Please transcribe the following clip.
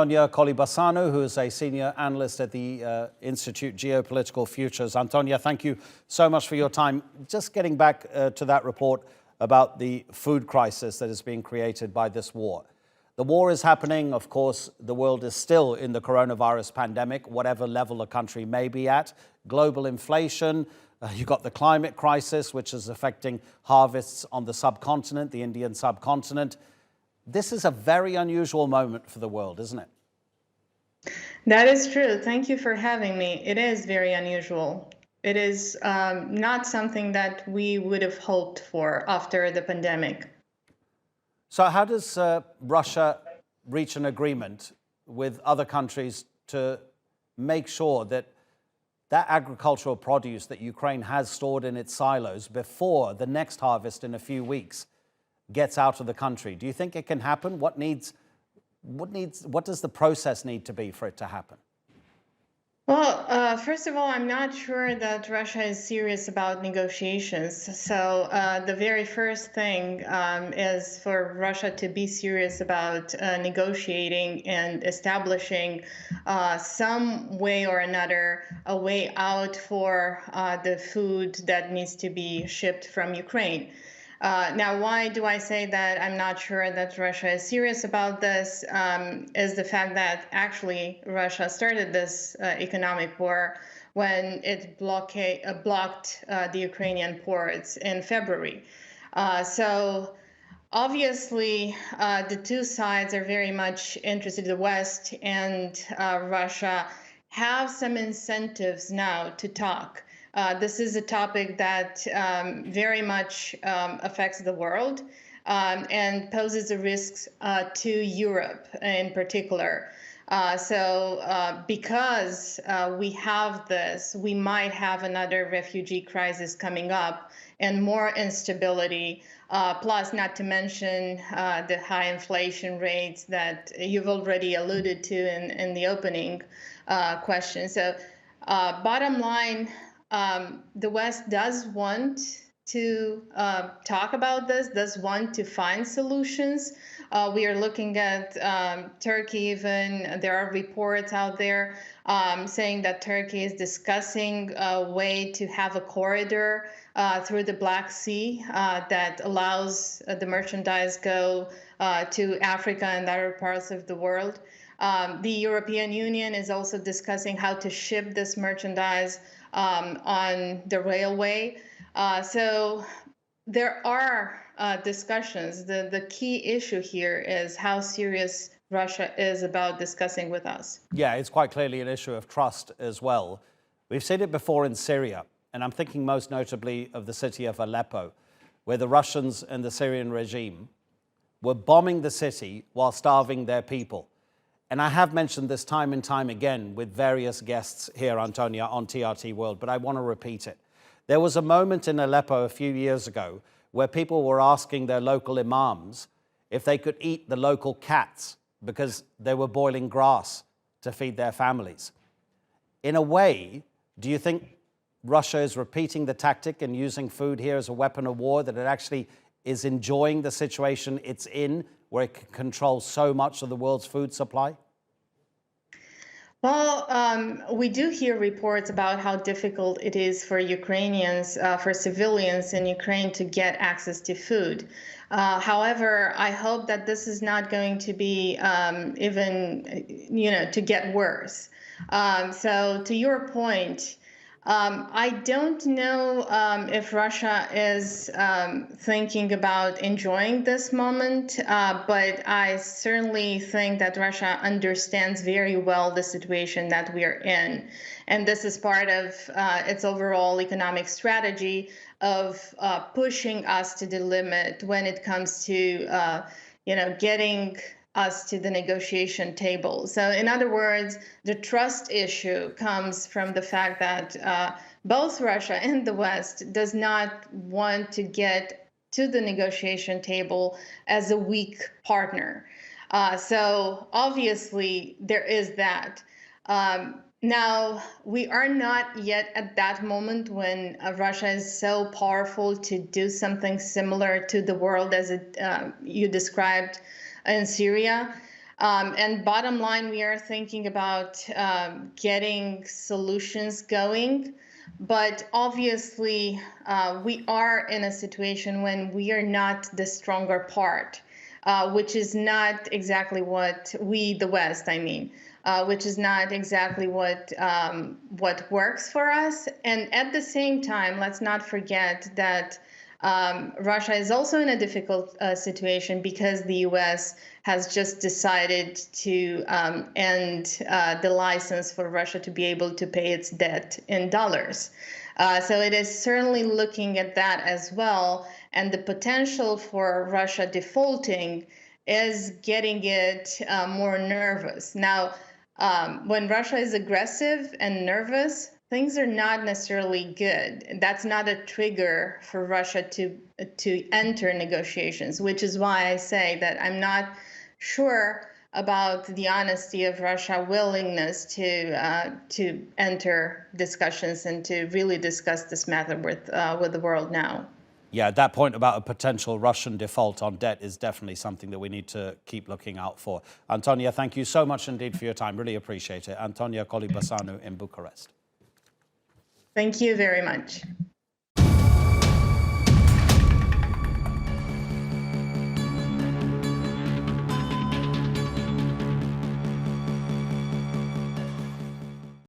Antonia Colibasanu, who is a senior analyst at the Institute Geopolitical Futures. Antonia, thank you so much for your time. Just getting back to that report about the food crisis that is being created by this war. The war is happening. Of course, the world is still in the coronavirus pandemic, whatever level a country may be at. Global inflation, you've got the climate crisis, which is affecting harvests on the subcontinent, the Indian subcontinent. This is a very unusual moment for the world, isn't it? That is true. Thank you for having me. It is very unusual. It is not something that we would have hoped for after the pandemic. So how does Russia reach an agreement with other countries to make sure that that agricultural produce that Ukraine has stored in its silos before the next harvest in a few weeks gets out of the country? Do you think it can happen? What does the process need to be for it to happen? Well, first of all, I'm not sure that Russia is serious about negotiations. So the very first thing is for Russia to be serious about negotiating and establishing some way or another a way out for the food that needs to be shipped from Ukraine. Now, why do I say that I'm not sure that Russia is serious about this is the fact that actually Russia started this economic war when it blocked the Ukrainian ports in February. So obviously, the two sides are very much interested. The West and Russia have some incentives now to talk. This is a topic that very much affects the world and poses a risk to Europe in particular. Because we have this, we might have another refugee crisis coming up and more instability, plus not to mention the high inflation rates that you've already alluded to in the opening question. So bottom line, the West does want to talk about this, does want to find solutions. We are looking at Turkey even. There are reports out there saying that Turkey is discussing a way to have a corridor through the Black Sea that allows the merchandise go to Africa and other parts of the world. The European Union is also discussing how to ship this merchandise on the railway. So there are discussions. The key issue here is how serious Russia is about discussing with us. Yeah, it's quite clearly an issue of trust as well. We've seen it before in Syria, and I'm thinking most notably of the city of Aleppo, where the Russians and the Syrian regime were bombing the city while starving their people. And I have mentioned this time and time again with various guests here, Antonia, on TRT World, but I want to repeat it. There was a moment in Aleppo a few years ago where people were asking their local imams if they could eat the local cats because they were boiling grass to feed their families. In a way, do you think Russia is repeating the tactic and using food here as a weapon of war, that it actually is enjoying the situation it's in, where it can control so much of the world's food supply? Well, we do hear reports about how difficult it is for Ukrainians, for civilians in Ukraine to get access to food. However, I hope that this is not going to be to get worse. So to your point, I don't know if Russia is thinking about enjoying this moment, but I certainly think that Russia understands very well the situation that we are in. And this is part of its overall economic strategy of pushing us to the limit when it comes to, getting us to the negotiation table. So in other words, the trust issue comes from the fact that both Russia and the West does not want to get to the negotiation table as a weak partner. So obviously there is that. Now, we are not yet at that moment when Russia is so powerful to do something similar to the world as you described in Syria. And bottom line, we are thinking about getting solutions going. But obviously, we are in a situation when we are not the stronger part, which is not exactly what we, the West, I mean, which is not exactly what works for us. And at the same time, let's not forget that Russia is also in a difficult situation because the U.S. has just decided to end the license for Russia to be able to pay its debt in dollars. So it is certainly looking at that as well. And the potential for Russia defaulting is getting it more nervous. Now, when Russia is aggressive and nervous, things are not necessarily good. That's not a trigger for Russia to enter negotiations, which is why I say that I'm not sure about the honesty of Russia's willingness to enter discussions and to really discuss this matter with the world now. Yeah, that point about a potential Russian default on debt is definitely something that we need to keep looking out for. Antonia, thank you so much indeed for your time. Really appreciate it. Antonia Colibasanu in Bucharest. Thank you very much.